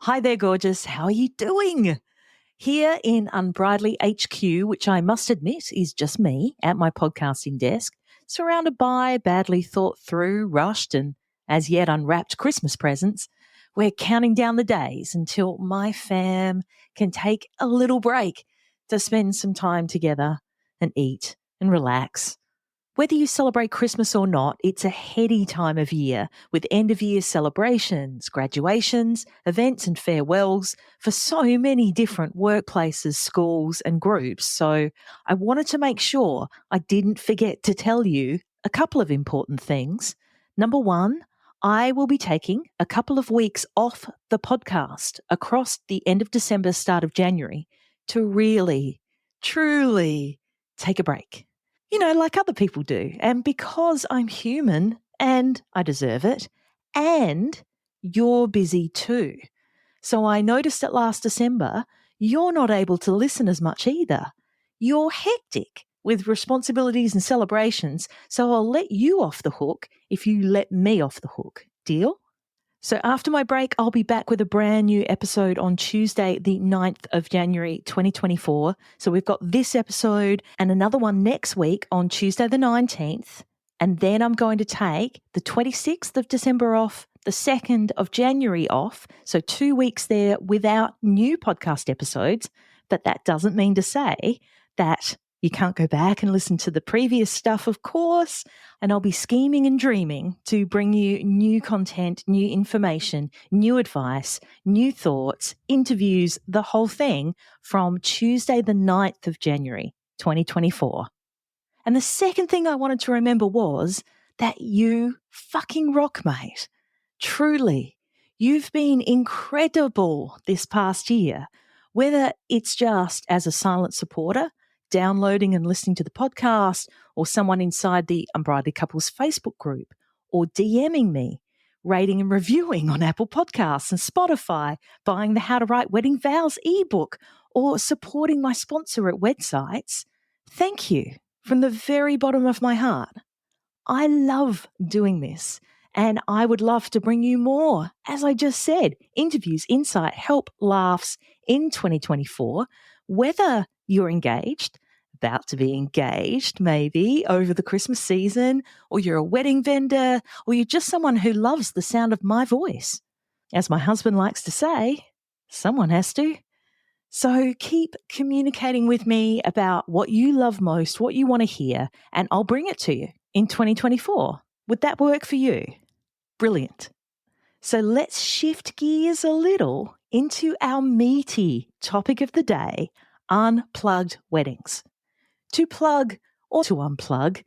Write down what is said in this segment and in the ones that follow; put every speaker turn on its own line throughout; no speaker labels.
Hi there, gorgeous. How are you doing? Here in Unbridely HQ, which I must admit is just me at my podcasting desk, surrounded by badly thought through, rushed, and as yet unwrapped Christmas presents, we're counting down the days until my fam can take a little break to spend some time together and eat and relax. Whether you celebrate Christmas or not, it's a heady time of year with end-of-year celebrations, graduations, events and farewells for so many different workplaces, schools and groups. So I wanted to make sure I didn't forget to tell you a couple of important things. Number one, I will be taking a couple of weeks off the podcast across the end of December, start of January to really, truly take a break. Like other people do. And because I'm human and I deserve it, and you're busy too. So I noticed that last December, you're not able to listen as much either. You're hectic with responsibilities and celebrations, so I'll let you off the hook if you let me off the hook. Deal? So after my break, I'll be back with a brand new episode on Tuesday, the 9th of January, 2024. So we've got this episode and another one next week on Tuesday, the 19th. And then I'm going to take the 26th of December off, the 2nd of January off. So 2 weeks there without new podcast episodes. But that doesn't mean to say that you can't go back and listen to the previous stuff, of course, and I'll be scheming and dreaming to bring you new content, new information, new advice, new thoughts, interviews, the whole thing from Tuesday, the 9th of January, 2024. And the second thing I wanted to remember was that you fucking rock, mate. Truly, you've been incredible this past year, whether it's just as a silent supporter, downloading and listening to the podcast, or someone inside the Unbridely Couples Facebook group, or DMing me, rating and reviewing on Apple Podcasts and Spotify, buying the How to Write Wedding Vows ebook, or supporting my sponsor at websites. Thank you from the very bottom of my heart. I love doing this, and I would love to bring you more. As I just said, interviews, insight, help, laughs in 2024, whether you're engaged, about to be engaged maybe over the Christmas season, or you're a wedding vendor, or you're just someone who loves the sound of my voice. As my husband likes to say, someone has to. So keep communicating with me about what you love most, what you want to hear, and I'll bring it to you in 2024. Would that work for you? Brilliant. So let's shift gears a little into our meaty topic of the day, unplugged weddings. To plug or to unplug,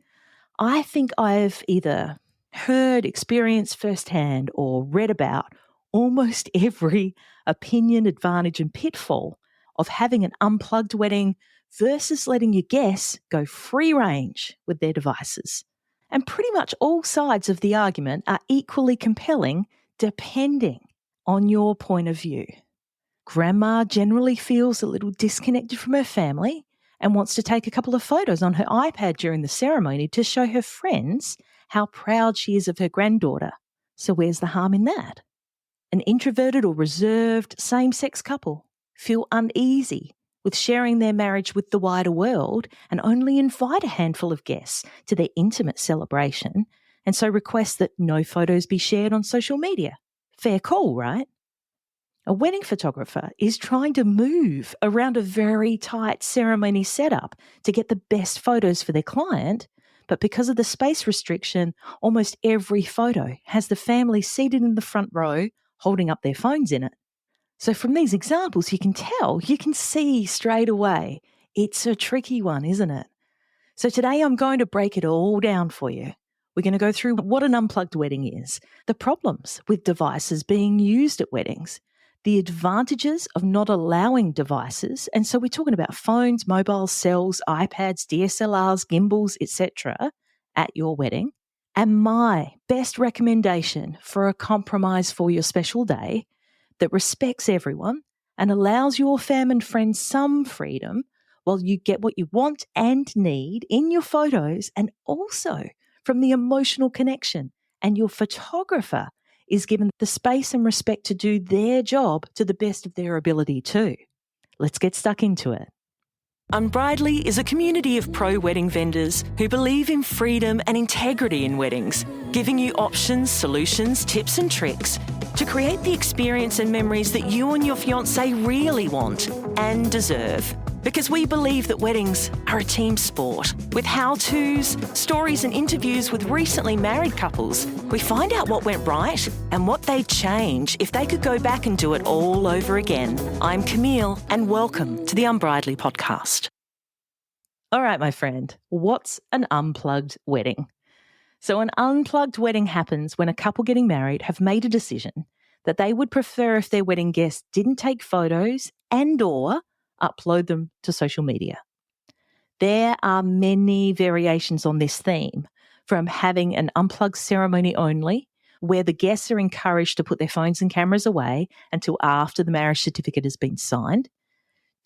I think I've either heard, experienced firsthand, or read about almost every opinion, advantage, and pitfall of having an unplugged wedding versus letting your guests go free range with their devices. And pretty much all sides of the argument are equally compelling depending on your point of view. Grandma generally feels a little disconnected from her family and wants to take a couple of photos on her iPad during the ceremony to show her friends how proud she is of her granddaughter. So where's the harm in that? An introverted or reserved same-sex couple feel uneasy with sharing their marriage with the wider world and only invite a handful of guests to their intimate celebration, and so request that no photos be shared on social media. Fair call, right? A wedding photographer is trying to move around a very tight ceremony setup to get the best photos for their client, but because of the space restriction, almost every photo has the family seated in the front row holding up their phones in it. So from these examples, you can see straight away, it's a tricky one, isn't it? So today I'm going to break it all down for you. We're going to go through what an unplugged wedding is, the problems with devices being used at weddings, the advantages of not allowing devices, and so we're talking about phones, mobiles, cells, iPads, DSLRs, gimbals, etc. at your wedding, and my best recommendation for a compromise for your special day that respects everyone and allows your fam and friends some freedom while you get what you want and need in your photos, and also from the emotional connection, and your photographer is given the space and respect to do their job to the best of their ability too. Let's get stuck into it. Unbridely is a community of pro-wedding vendors who believe in freedom and integrity in weddings, giving you options, solutions, tips and tricks to create the experience and memories that you and your fiancé really want and deserve. Because we believe that weddings are a team sport. With how-tos, stories and interviews with recently married couples, we find out what went right and what they'd change if they could go back and do it all over again. I'm Camille, and welcome to the Unbridely podcast. All right, my friend, what's an unplugged wedding? So an unplugged wedding happens when a couple getting married have made a decision that they would prefer if their wedding guests didn't take photos and/or upload them to social media. There are many variations on this theme, from having an unplugged ceremony only, where the guests are encouraged to put their phones and cameras away until after the marriage certificate has been signed,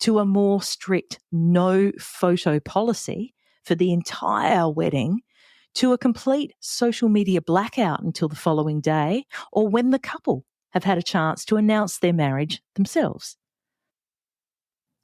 to a more strict no photo policy for the entire wedding, to a complete social media blackout until the following day, or when the couple have had a chance to announce their marriage themselves.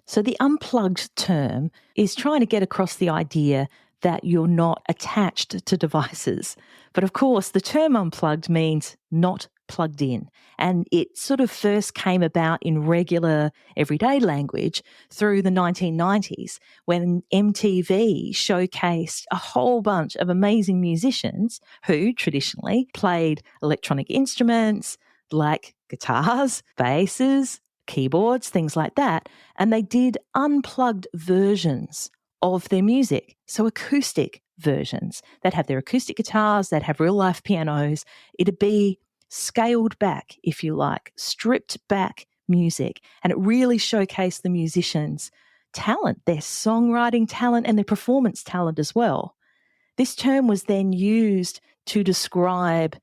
So the unplugged term is trying to get across the idea that you're not attached to devices. But of course, the term unplugged means not plugged in. And it sort of first came about in regular everyday language through the 1990s when MTV showcased a whole bunch of amazing musicians who traditionally played electronic instruments like guitars, basses, keyboards, things like that, and they did unplugged versions of their music, so acoustic versions. They'd have their acoustic guitars, they'd have real-life pianos. It'd be scaled back, if you like, stripped back music, and it really showcased the musicians' talent, their songwriting talent and their performance talent as well. This term was then used to describe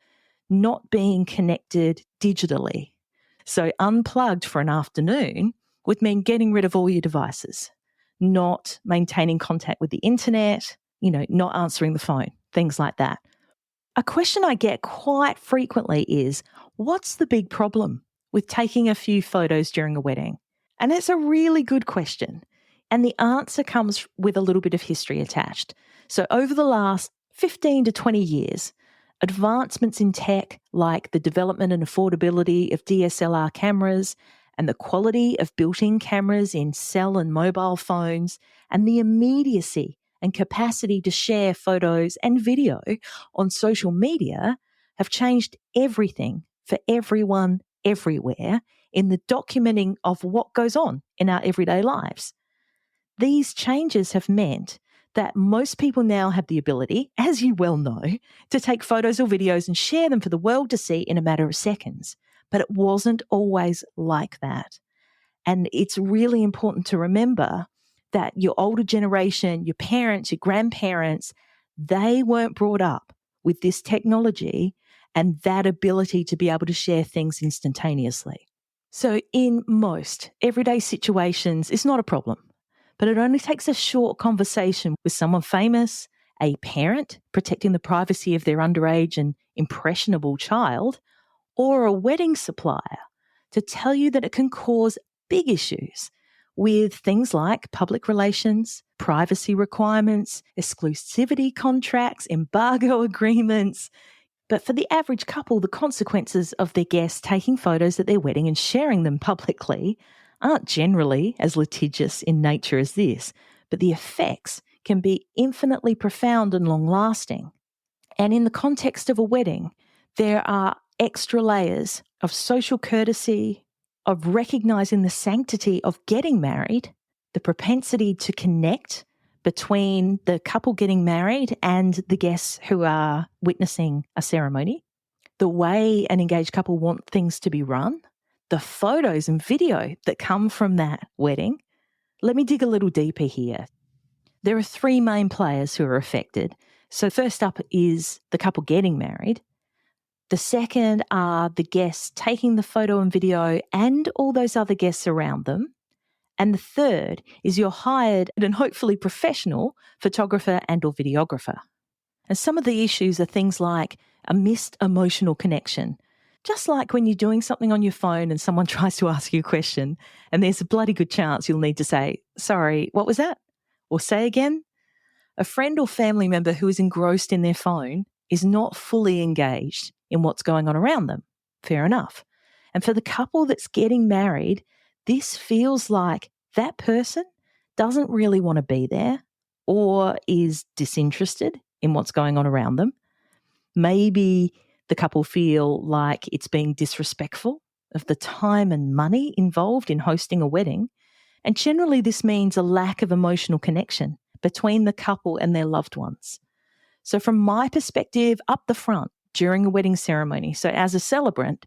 not being connected digitally. So unplugged for an afternoon would mean getting rid of all your devices, not maintaining contact with the internet, not answering the phone, things like that. A question I get quite frequently is, what's the big problem with taking a few photos during a wedding? And it's a really good question. And the answer comes with a little bit of history attached. So over the last 15 to 20 years, advancements in tech like the development and affordability of DSLR cameras and the quality of built-in cameras in cell and mobile phones and the immediacy and capacity to share photos and video on social media have changed everything for everyone everywhere in the documenting of what goes on in our everyday lives. These changes have meant that most people now have the ability, as you well know, to take photos or videos and share them for the world to see in a matter of seconds. But it wasn't always like that. And it's really important to remember that your older generation, your parents, your grandparents, they weren't brought up with this technology and that ability to be able to share things instantaneously. So in most everyday situations, it's not a problem. But it only takes a short conversation with someone famous, a parent protecting the privacy of their underage and impressionable child, or a wedding supplier to tell you that it can cause big issues with things like public relations, privacy requirements, exclusivity contracts, embargo agreements. But for the average couple, the consequences of their guests taking photos at their wedding and sharing them publicly aren't generally as litigious in nature as this, but the effects can be infinitely profound and long-lasting. And in the context of a wedding, there are extra layers of social courtesy, of recognising the sanctity of getting married, the propensity to connect between the couple getting married and the guests who are witnessing a ceremony, the way an engaged couple want things to be run, the photos and video that come from that wedding. Let me dig a little deeper here. There are three main players who are affected. So first up is the couple getting married. The second are the guests taking the photo and video and all those other guests around them. And the third is your hired and hopefully professional photographer and or videographer. And some of the issues are things like a missed emotional connection. Just like when you're doing something on your phone and someone tries to ask you a question and there's a bloody good chance you'll need to say, sorry, what was that? Or say again. A friend or family member who is engrossed in their phone is not fully engaged in what's going on around them. Fair enough. And for the couple that's getting married, this feels like that person doesn't really want to be there or is disinterested in what's going on around them. Maybe the couple feel like it's being disrespectful of the time and money involved in hosting a wedding. And generally, this means a lack of emotional connection between the couple and their loved ones. So from my perspective, up the front during a wedding ceremony, so as a celebrant,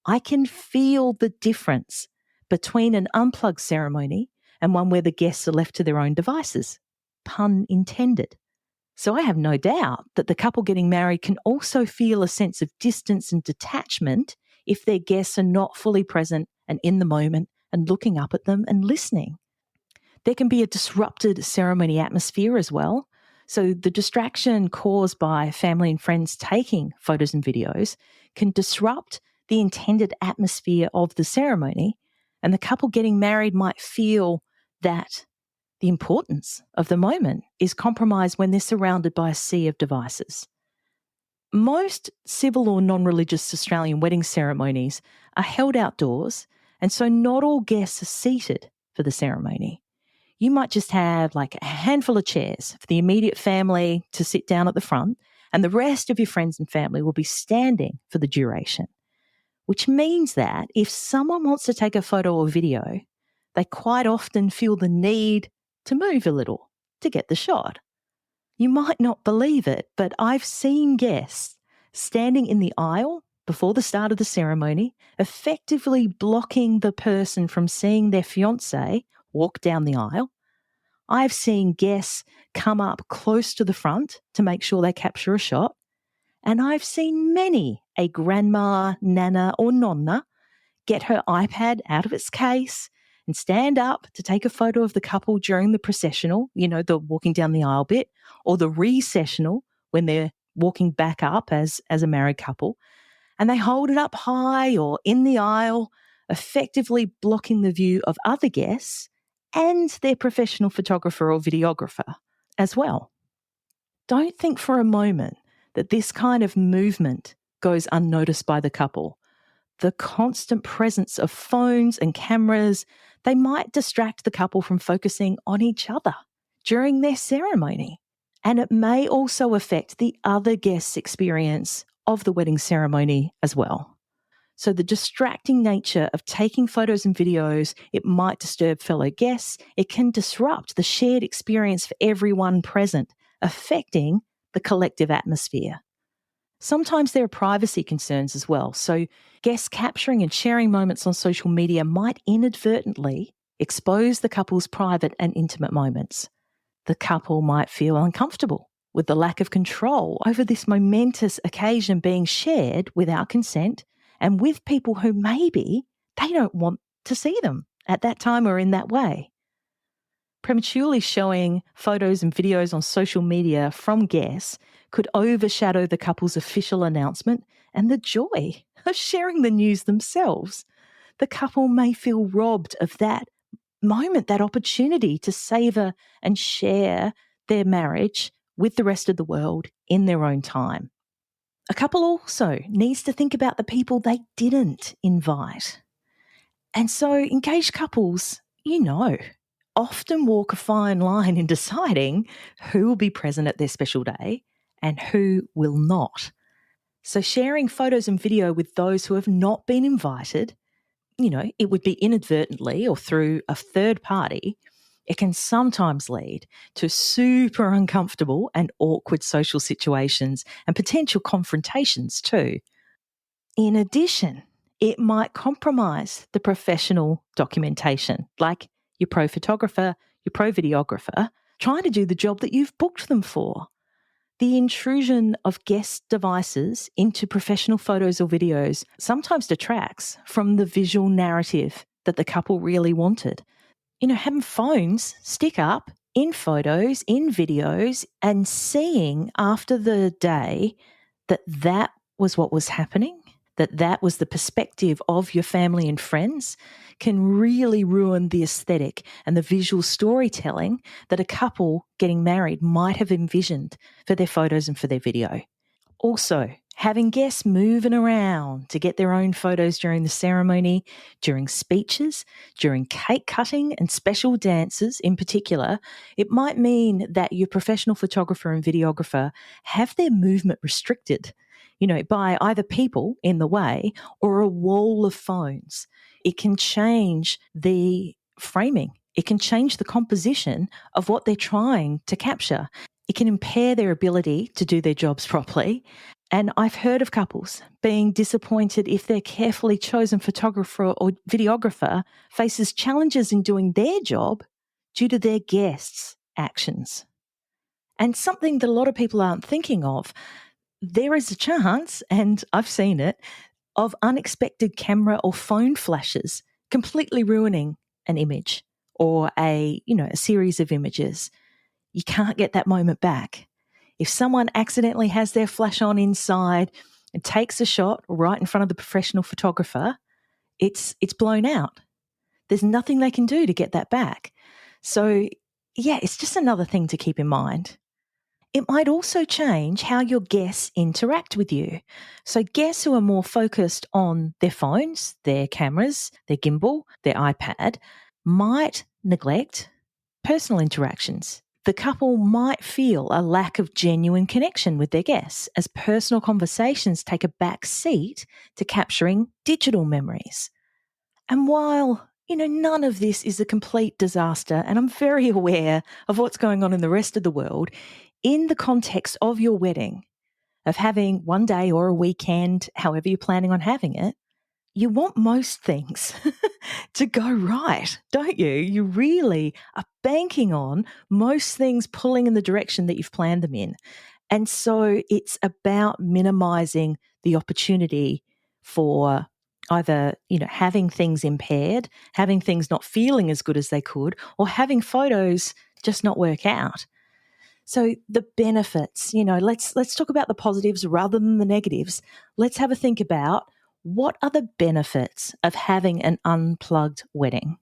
I can feel the difference between an unplugged ceremony and one where the guests are left to their own devices, pun intended. So I have no doubt that the couple getting married can also feel a sense of distance and detachment if their guests are not fully present and in the moment and looking up at them and listening. There can be a disrupted ceremony atmosphere as well. So the distraction caused by family and friends taking photos and videos can disrupt the intended atmosphere of the ceremony, and the couple getting married might feel that the importance of the moment is compromised when they're surrounded by a sea of devices. Most civil or non-religious Australian wedding ceremonies are held outdoors, and so not all guests are seated for the ceremony. You might just have like a handful of chairs for the immediate family to sit down at the front, and the rest of your friends and family will be standing for the duration, which means that if someone wants to take a photo or video, they quite often feel the need to move a little to get the shot. You might not believe it, but I've seen guests standing in the aisle before the start of the ceremony, effectively blocking the person from seeing their fiancé walk down the aisle. I've seen guests come up close to the front to make sure they capture a shot. And I've seen many a grandma, nana, or nonna get her iPad out of its case and stand up to take a photo of the couple during the processional, the walking down the aisle bit, or the recessional when they're walking back up as a married couple. And they hold it up high or in the aisle, effectively blocking the view of other guests and their professional photographer or videographer as well. Don't think for a moment that this kind of movement goes unnoticed by the couple. The constant presence of phones and cameras, they might distract the couple from focusing on each other during their ceremony. And it may also affect the other guests' experience of the wedding ceremony as well. So the distracting nature of taking photos and videos, it might disturb fellow guests. It can disrupt the shared experience for everyone present, affecting the collective atmosphere. Sometimes there are privacy concerns as well. So guests capturing and sharing moments on social media might inadvertently expose the couple's private and intimate moments. The couple might feel uncomfortable with the lack of control over this momentous occasion being shared without consent and with people who maybe they don't want to see them at that time or in that way. Prematurely showing photos and videos on social media from guests could overshadow the couple's official announcement and the joy of sharing the news themselves. The couple may feel robbed of that moment, that opportunity to savour and share their marriage with the rest of the world in their own time. A couple also needs to think about the people they didn't invite. And so engaged couples, often walk a fine line in deciding who will be present at their special day and who will not. So sharing photos and video with those who have not been invited, it would be inadvertently or through a third party. It can sometimes lead to super uncomfortable and awkward social situations and potential confrontations too. In addition, it might compromise the professional documentation, like your pro photographer, your pro videographer, trying to do the job that you've booked them for. The intrusion of guest devices into professional photos or videos sometimes detracts from the visual narrative that the couple really wanted. Having phones stick up in photos, in videos, and seeing after the day that was what was happening, that was the perspective of your family and friends can really ruin the aesthetic and the visual storytelling that a couple getting married might have envisioned for their photos and for their video. Also, having guests moving around to get their own photos during the ceremony, during speeches, during cake cutting and special dances in particular, it might mean that your professional photographer and videographer have their movement restricted, by either people in the way or a wall of phones. It can change the framing. It can change the composition of what they're trying to capture. It can impair their ability to do their jobs properly. And I've heard of couples being disappointed if their carefully chosen photographer or videographer faces challenges in doing their job due to their guests' actions. And something that a lot of people aren't thinking of, there is a chance, and I've seen it, of unexpected camera or phone flashes completely ruining an image or a series of images. You can't get that moment back. If someone accidentally has their flash on inside and takes a shot right in front of the professional photographer, it's blown out. There's nothing they can do to get that back. So, it's just another thing to keep in mind. It might also change how your guests interact with you. So guests who are more focused on their phones, their cameras, their gimbal, their iPad, might neglect personal interactions. The couple might feel a lack of genuine connection with their guests as personal conversations take a back seat to capturing digital memories. And while, none of this is a complete disaster, and I'm very aware of what's going on in the rest of the world, in the context of your wedding, of having one day or a weekend, however you're planning on having it, you want most things to go right, don't you? You really are banking on most things pulling in the direction that you've planned them in. And so it's about minimizing the opportunity for either, having things impaired, having things not feeling as good as they could, or having photos just not work out. So the benefits, let's talk about the positives rather than the negatives. Let's have a think about what are the benefits of having an unplugged wedding.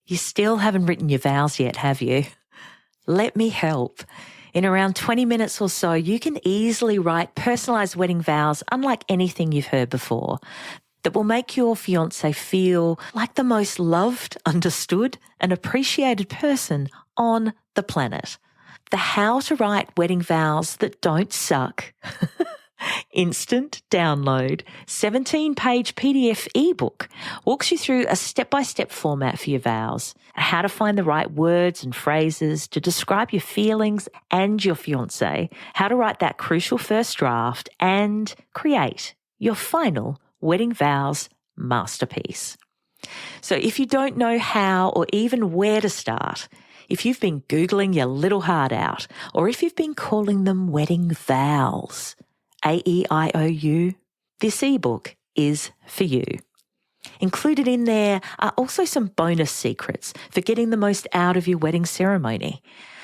You still haven't written your vows yet, have you? Let me help. In around 20 minutes or so, you can easily write personalised wedding vows unlike anything you've heard before, that will make your fiancé feel like the most loved, understood and appreciated person on the planet. The How to Write Wedding Vows That Don't Suck instant download 17-page PDF ebook walks you through a step-by-step format for your vows, how to find the right words and phrases to describe your feelings and your fiancé, how to write that crucial first draft and create your final wedding vows masterpiece. So if you don't know how or even where to start, if you've been Googling your little heart out, or if you've been calling them wedding vows, AEIOU, this ebook is for you. Included in there are also some bonus secrets for getting the most out of your wedding ceremony.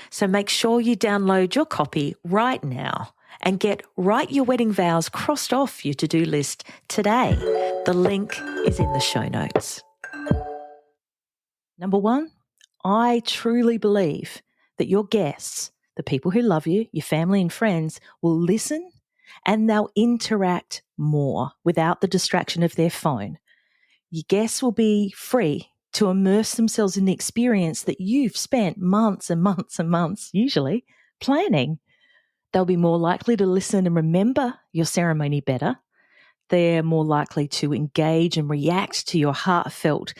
So make sure you download your copy right now and get Write Your Wedding Vows crossed off your to-do list today. The link is in the show notes. Number one, I truly believe that your guests, the people who love you, your family and friends, will listen and they'll interact more without the distraction of their phone. Your guests will be free to immerse themselves in the experience that you've spent months and months and months, usually, planning. They'll be more likely to listen and remember your ceremony better. They're more likely to engage and react to your heartfelt,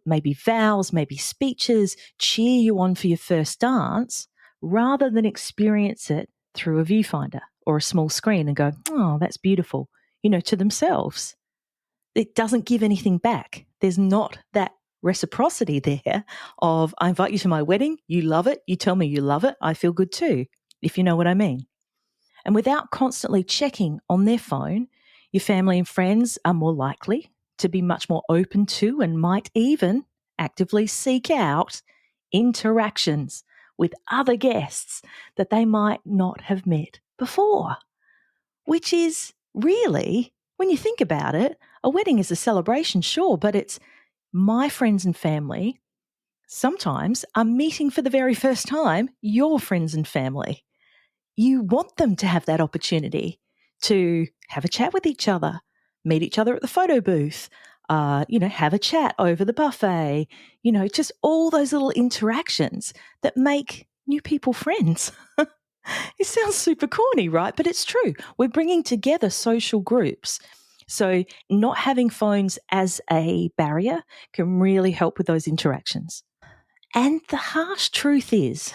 maybe vows, maybe speeches, cheer you on for your first dance, rather than experience it through a viewfinder or a small screen and go, oh, that's beautiful, to themselves. It doesn't give anything back. There's not that reciprocity there of, I invite you to my wedding, you love it, you tell me you love it, I feel good too, if you know what I mean. And without constantly checking on their phone, your family and friends are more likely to be much more open to and might even actively seek out interactions with other guests that they might not have met before, which is really, when you think about it, a wedding is a celebration, sure, but it's my friends and family sometimes are meeting for the very first time your friends and family. You want them to have that opportunity to have a chat with each other, meet each other at the photo booth, have a chat over the buffet, just all those little interactions that make new people friends. It sounds super corny, right? But it's true. We're bringing together social groups. So not having phones as a barrier can really help with those interactions. And the harsh truth is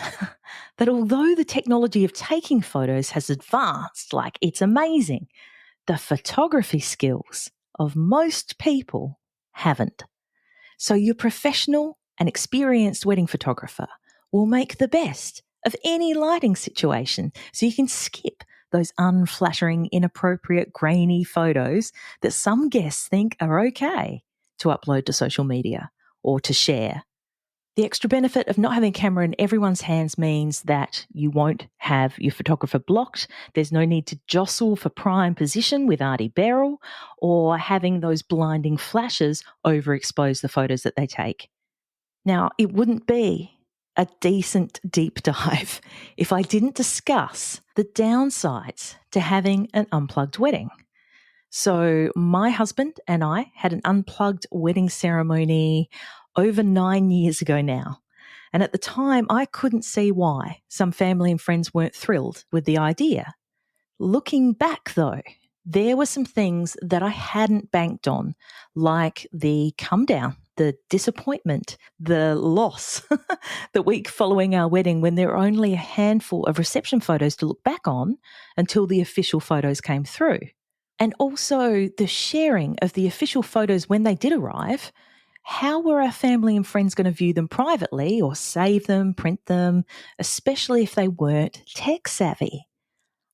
that although the technology of taking photos has advanced, like it's amazing, the photography skills of most people haven't. So your professional and experienced wedding photographer will make the best of any lighting situation so you can skip those unflattering, inappropriate, grainy photos that some guests think are okay to upload to social media or to share. The extra benefit of not having a camera in everyone's hands means that you won't have your photographer blocked. There's no need to jostle for prime position with Artie Beryl or having those blinding flashes overexpose the photos that they take. Now, it wouldn't be a decent deep dive if I didn't discuss the downsides to having an unplugged wedding. So my husband and I had an unplugged wedding ceremony over 9 years ago now. And at the time, I couldn't see why some family and friends weren't thrilled with the idea. Looking back, though, there were some things that I hadn't banked on, like the come down, the disappointment, the loss the week following our wedding when there were only a handful of reception photos to look back on until the official photos came through. And also the sharing of the official photos when they did arrive. How were our family and friends going to view them privately or save them, print them, especially if they weren't tech savvy?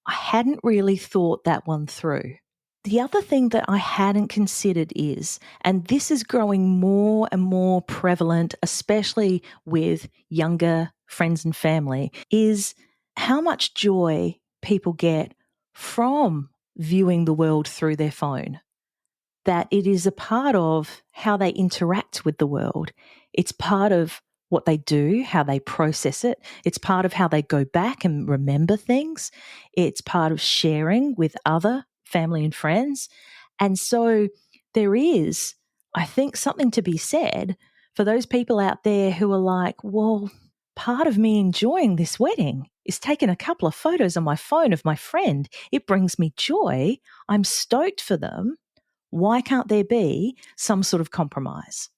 I hadn't really thought that one through. The other thing that I hadn't considered is, and this is growing more and more prevalent, especially with younger friends and family, is how much joy people get from viewing the world through their phone. That it is a part of how they interact with the world. It's part of what they do, how they process it. It's part of how they go back and remember things. It's part of sharing with other family and friends. And so there is, I think, something to be said for those people out there who are like, well, part of me enjoying this wedding is taking a couple of photos on my phone of my friend. It brings me joy. I'm stoked for them. Why can't there be some sort of compromise?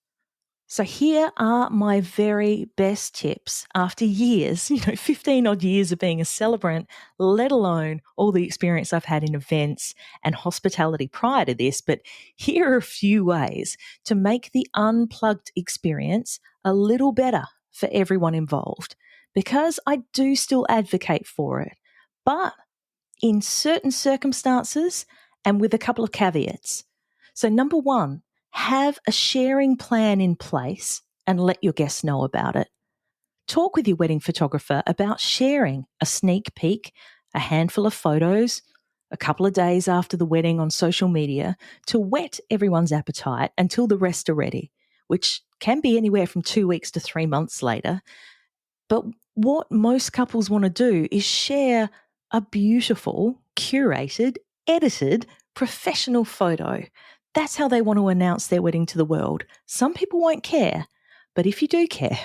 So here are my very best tips after years, 15 odd years of being a celebrant, let alone all the experience I've had in events and hospitality prior to this. But here are a few ways to make the unplugged experience a little better for everyone involved, because I do still advocate for it, but in certain circumstances and with a couple of caveats. So number one, have a sharing plan in place and let your guests know about it. Talk with your wedding photographer about sharing a sneak peek, a handful of photos, a couple of days after the wedding on social media to whet everyone's appetite until the rest are ready, which can be anywhere from 2 weeks to 3 months later. But what most couples want to do is share a beautiful, curated, edited, professional photo. That's how they want to announce their wedding to the world. Some people won't care, but if you do care,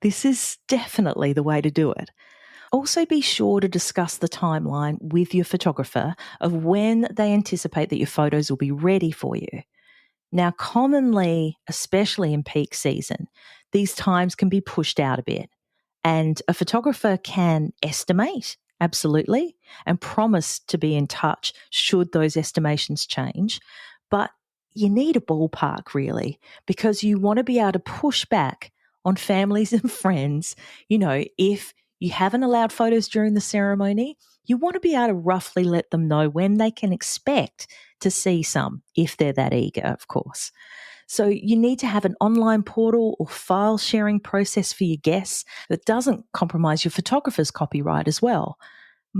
this is definitely the way to do it. Also, be sure to discuss the timeline with your photographer of when they anticipate that your photos will be ready for you. Now, commonly, especially in peak season, these times can be pushed out a bit. And a photographer can estimate, absolutely, and promise to be in touch should those estimations change. But you need a ballpark, really, because you want to be able to push back on families and friends. If you haven't allowed photos during the ceremony, you want to be able to roughly let them know when they can expect to see some, if they're that eager, of course. So you need to have an online portal or file sharing process for your guests that doesn't compromise your photographer's copyright as well.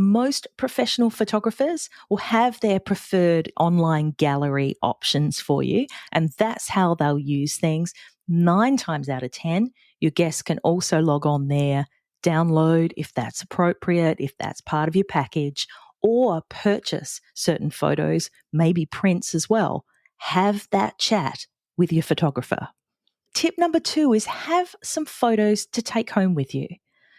Most professional photographers will have their preferred online gallery options for you, and that's how they'll use things. 9 times out of 10, your guests can also log on there, download if that's appropriate, if that's part of your package, or purchase certain photos, maybe prints as well. Have that chat with your photographer. Tip number 2 is have some photos to take home with you.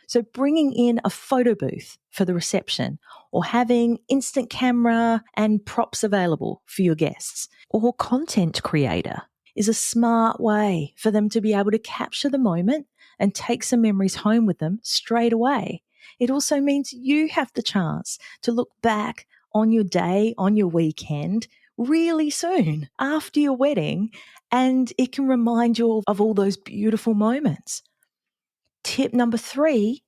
So bringing in a photo booth for the reception, or having instant camera and props available for your guests, or content creator is a smart way for them to be able to capture the moment and take some memories home with them straight away. It also means you have the chance to look back on your day, on your weekend, really soon after your wedding, and it can remind you of all those beautiful moments. Tip number 3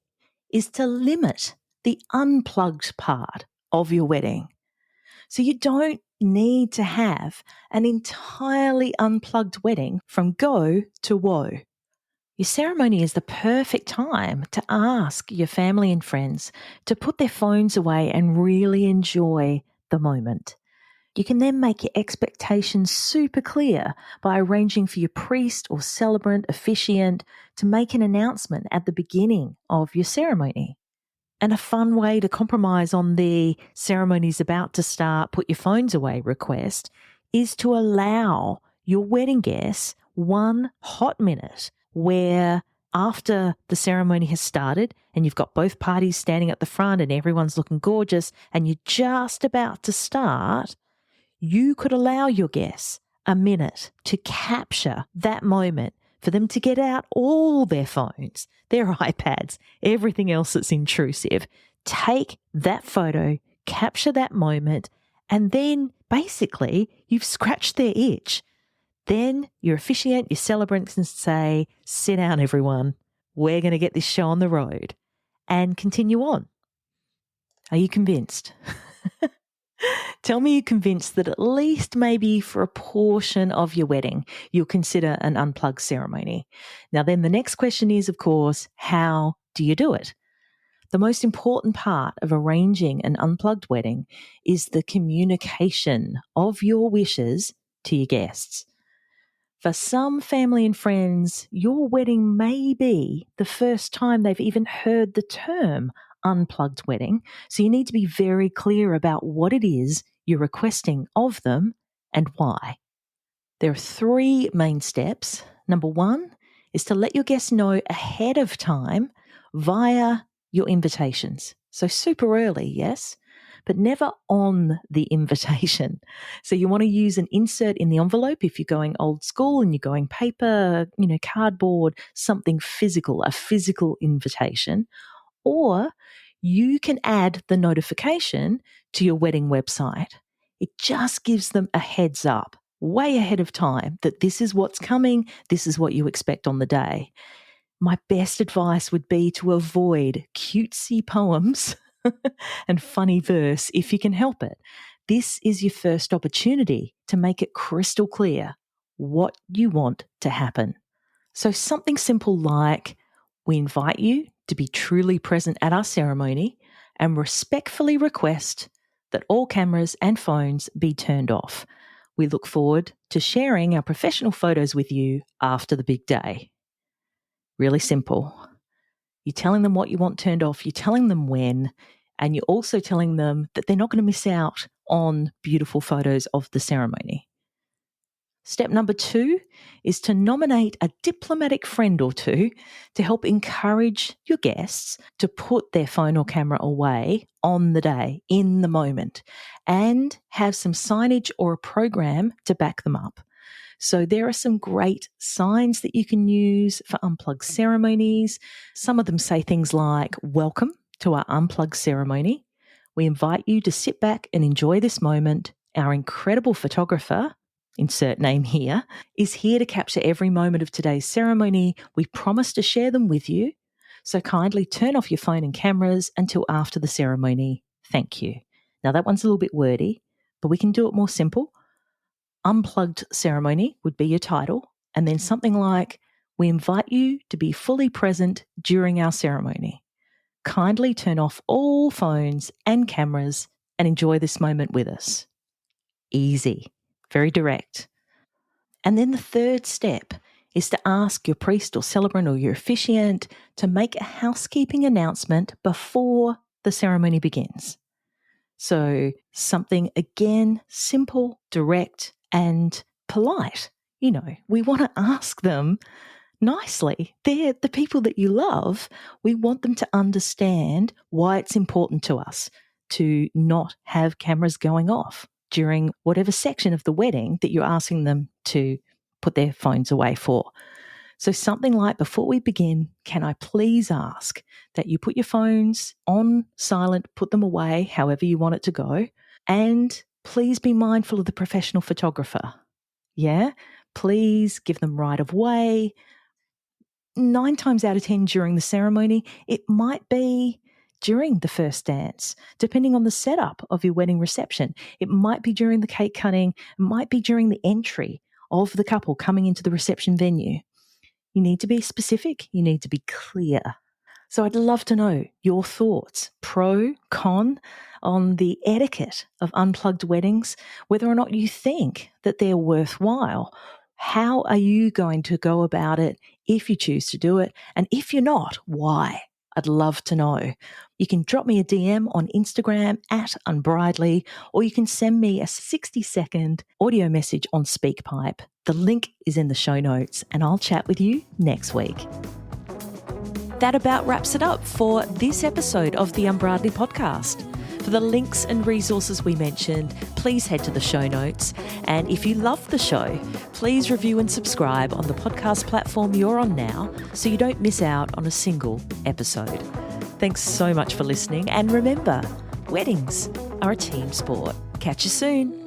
is to limit the unplugged part of your wedding. So you don't need to have an entirely unplugged wedding from go to woe. Your ceremony is the perfect time to ask your family and friends to put their phones away and really enjoy the moment. You can then make your expectations super clear by arranging for your priest or celebrant, officiant to make an announcement at the beginning of your ceremony. And a fun way to compromise on the ceremony's about to start, put your phones away request is to allow your wedding guests 1 hot minute where after the ceremony has started and you've got both parties standing at the front and everyone's looking gorgeous and you're just about to start, you could allow your guests a minute to capture that moment, for them to get out all their phones, their iPads, everything else that's intrusive. Take that photo, capture that moment, and then basically you've scratched their itch. Then your officiant, your celebrant can say, sit down everyone, we're going to get this show on the road, and continue on. Are you convinced? Tell me you're convinced that at least maybe for a portion of your wedding, you'll consider an unplugged ceremony. Now, then the next question is, of course, how do you do it? The most important part of arranging an unplugged wedding is the communication of your wishes to your guests. For some family and friends, your wedding may be the first time they've even heard the term unplugged wedding, so you need to be very clear about what it is you're requesting of them and why. There are 3 main steps. Number 1 is to let your guests know ahead of time via your invitations. So super early, yes, but never on the invitation. So you want to use an insert in the envelope if you're going old school and you're going paper, cardboard, something physical, a physical invitation. Or you can add the notification to your wedding website. It just gives them a heads up, way ahead of time, that this is what's coming, this is what you expect on the day. My best advice would be to avoid cutesy poems and funny verse if you can help it. This is your first opportunity to make it crystal clear what you want to happen. So something simple like, we invite you to be truly present at our ceremony and respectfully request that all cameras and phones be turned off. We look forward to sharing our professional photos with you after the big day. Really simple. You're telling them what you want turned off, you're telling them when, and you're also telling them that they're not going to miss out on beautiful photos of the ceremony. Step number 2 is to nominate a diplomatic friend or two to help encourage your guests to put their phone or camera away on the day, in the moment, and have some signage or a program to back them up. So there are some great signs that you can use for unplugged ceremonies. Some of them say things like, welcome to our unplugged ceremony. We invite you to sit back and enjoy this moment. Our incredible photographer, insert name here, is here to capture every moment of today's ceremony. We promise to share them with you. So kindly turn off your phone and cameras until after the ceremony. Thank you. Now that one's a little bit wordy, but we can do it more simple. Unplugged ceremony would be your title, and then something like, we invite you to be fully present during our ceremony. kindly turn off all phones and cameras and enjoy this moment with us. Easy, very direct. And then the third step is to ask your priest or celebrant or your officiant to make a housekeeping announcement before the ceremony begins. So something, again, simple, direct, and polite. You know, we want to ask them nicely. They're the people that you love. We want them to understand why it's important to us to not have cameras going off during whatever section of the wedding that you're asking them to put their phones away for. So something like, before we begin, can I please ask that you put your phones on silent, put them away, however you want it to go, and please be mindful of the professional photographer. Yeah? Please give them right of way. 9 times out of 10 during the ceremony, it might be during the first dance, depending on the setup of your wedding reception. It might be during the cake cutting, it might be during the entry of the couple coming into the reception venue. You need to be specific, you need to be clear. So I'd love to know your thoughts, pro, con, on the etiquette of unplugged weddings, whether or not you think that they're worthwhile. How are you going to go about it if you choose to do it? And if you're not, why? I'd love to know. You can drop me a DM on Instagram at Unbridely, or you can send me a 60-second audio message on SpeakPipe. The link is in the show notes, and I'll chat with you next week. That about wraps it up for this episode of the Unbridely podcast. For the links and resources we mentioned, please head to the show notes. And if you love the show, please review and subscribe on the podcast platform you're on now so you don't miss out on a single episode. Thanks so much for listening. And remember, weddings are a team sport. Catch you soon.